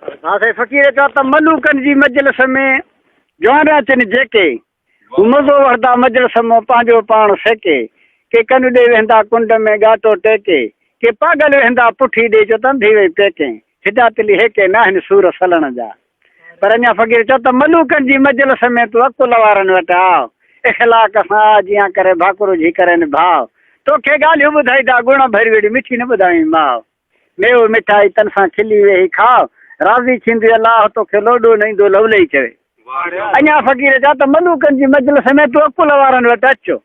हाँ से फ़कीर चओ त मलूकनि जी मजलिस में जवान अचनि जेके मज़ो वठंदा मजलिस में पंहिंजो पाण सेके के कन ॾे वेंदा कुंड में ॻाटो टेके के पागल वेंदा पुठी ॾे चो तन थी वई पेके हिदा तिली हेके न आहिनि सूर सलण जा पर अञा फ़कीर चओ त मलूकनि जी मजलिस में तूं अकुल वारनि वटि आओ इख़लाक़ सां जीअं करे भाकुर जी करनि भाव तोखे ॻाल्हियूं ॿुधाईंदा गुण भरी वेड़ी मिठी न ॿुधाई माउ मेव मिठाई तन सां खिली वेही खाओ राज़ी थींदी अलाह तोखे लोॾो न ईंदो लवलई चवे अञा फ़कीर चओ त मलूकनि जी मजलिस में तूं अकुल वारनि वटि अचो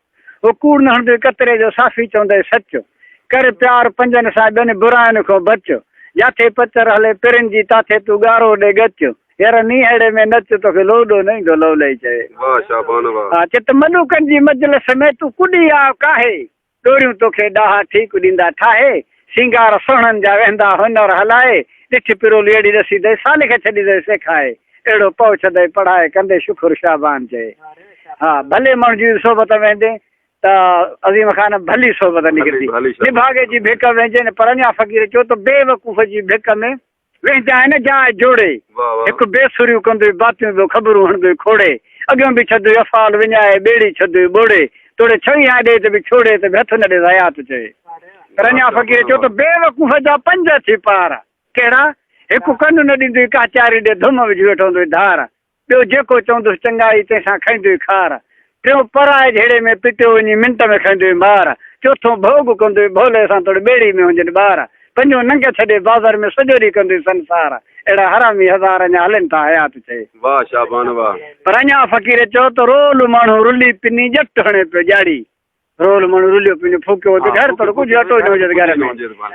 वो कूड़ न हणंदो कतरे जो साफ़ी चवंदे सचो कर प्यार पंजनि सां ॿियनि बुराइनि खां बचो जाथे पचर हले पिरनि जी ताथे तूं ॻारो ॾे गचो यार नीहड़े में नच तोखे लोॾो न ईंदो लवलई चवे हा चित मलूकनि जी मजलिस में तूं कुॾी आ काहे ॾोरियूं तोखे ॾाहा ठीकु ॾींदा ठाहे सिंगार सुहिणनि जा वेंदा हुनर हलाए ॾिठ पिरो लेड़ी रसी दे साल खे छॾी दे सेखाए अहिड़ो पौ छॾे पढ़ाए कंदे शुकुर शाबान चए हा भले माण्हू जी सोबत वेंदे त अज़ीम ख़ान भली सोबत निकिरंदी निभागे जी भिक वेंजे पर अञा फ़कीर चओ त बेवकूफ़ जी भिक में वेंदा आहिनि जाइ जोड़े हिकु बेसुरियूं कंदो बातियूं ॿियो ख़बरूं हणंदो खोड़े अॻियां बि छॾ अफ़ाल विञाए ॿेड़ी छॾ ॿोड़े तोड़े छही ॾे त बि छोड़े त बि हथ न ॾे हयात चए पर अञा फ़कीर चओ त बेवकूफ़ जा पंज थी पार कहिड़ा हिकु कनु न ॾींदुई काचारी ॾे धुम विझी वेठो धार ॿियो जेको चवंदुसि चङाई तंहिंसां खाईंदुई खार टियों पराए जहिड़े में पिटियो वञी मिंट में खंदुई मार चोथों भोग कंदुई भोले सां थोड़ी ॿेड़ी में हुजनि ॿार पंजो नंग छॾे बाज़ार में सॼो ॾींहुं कंदुई संसार अहिड़ा हरामी हज़ार अञा हलनि था हयात चए पर अञा फ़कीर चओ त रोल माण्हू रुली पिनी जट हणे पियो ॼाड़ी रोल माण्हू रुलियो पिनी फूकियो त घर पर कुझु अटो न हुजे घर में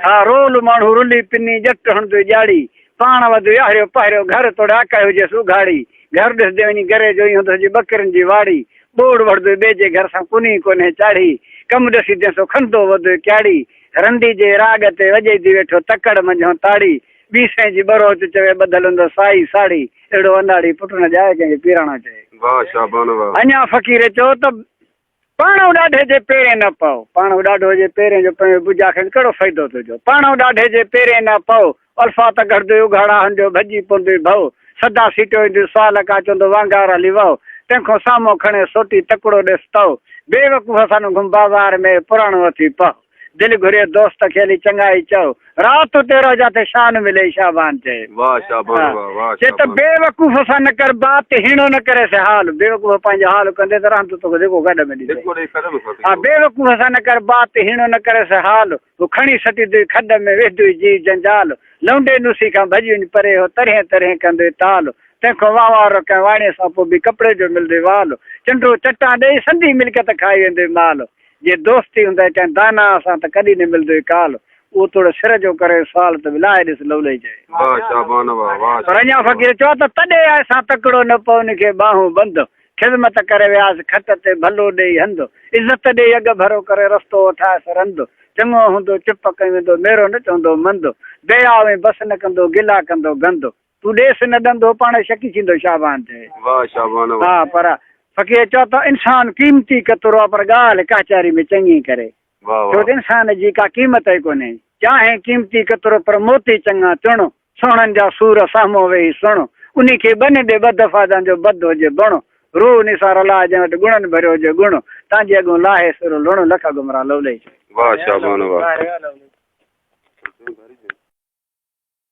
हा रोल माण्हू रुली पिनी जट हणंदो ॼाड़ी पाण वधि यारियो पहिरियों घर तोड़े आकाए हुजेसि उघाड़ी घर ॾिसंदे वञी घरे जो ई हूंदसि बकरियुनि जी वाड़ी ॿोड़ वठंदो ॿिए जे घर सां कुनी कोन्हे चाढ़ी कमु ॾिसी जंहिंसो खंदो वधो क्याड़ी रंडी जे राग ते वॼाईंदी वेठो तकड़ मंझो ताड़ी ॿी सै जी बरोच चवे ॿधल हूंदो साई साड़ी अहिड़ो अंदाड़ी पुट न जाए कंहिंखे पीराणो चए अञा फ़कीर चओ त पाण ॾाढे जे पेरे न पओ पाण ॾाढो जे पेरे जो पंहिंजो बुजा खे कहिड़ो फ़ाइदो तुंहिंजो पाण ॾाढे जे पेरे न पओ अल्फा त घटंदो उघाड़ा हंजो भॼी पवंदो भउ सदा सीटियो ईंदो सुवाल का चवंदो वांगार हली वओ तंहिंखां साम्हूं खणे सोटी तकिड़ो ॾिस तओ बेवकूफ़ सां घुम बाज़ार में पुराणो अथी पओ दिलि घुरे दोस्त खे हली चङाई चओ राति तेरो जाते शान मिले शाबान चए चए त बेवकूफ़ सां न कर बात हीणो न करे से हाल बेवकूफ़ पंहिंजो हाल कंदे त रहंदो तोखे जेको गॾ में ॾिजे हा बेवकूफ़ सां न कर बात हीणो न करे से हाल हू खणी सटींदुई खॾ में वेंदुई जी जंजाल लौंडे नुसी खां भॼी वञी परे हो तरहें तरहें कंदुई ताल तंहिंखां वावारो कंहिं वाणे सां पोइ बि कपिड़े जो मिलंदो वाल चंडो चटा ॾेई संधी मिल्कियत खाई वेंदो माल जे दोस्ती हूंदा कंहिं दाना सां त कॾहिं न मिलंदो काल उहो थोरो सिर जो करे सुवाल त विलाए ॾिस लवले चए पर अञा फ़कीर चओ त तॾहिं असां तकिड़ो न पओ उनखे ॿाहूं बंदि ख़िदमत करे वियासीं खट ते भलो ॾेई हंधि इज़त ॾेई अॻु भरो करे रस्तो वठाएसि रंधि चङो हूंदो चुप कई वेंदो मेरो न चवंदो मंद दया में बस न कंदो गिला कंदो गंद तूं ॾेसि न ॾंदो पाण शकी थींदो शाबान चए हा पर फ़कीर चओ त इंसान क़ीमती केतिरो आहे पर ॻाल्हि काचारी में चङी करे छो त इंसान जी का क़ीमत ई कोन्हे चाहे क़ीमती केतिरो पर मोती चङा चुण सोणनि जा सूर साम्हूं वेही सुण उन खे ॿ दफ़ा तव्हांजो बद हुजे बण रो निसार अलाह जंहिं वटि गुणनि भरियो हुजे गुण तव्हांजे अॻो लाहे सुर लुण लख गुमरा लवले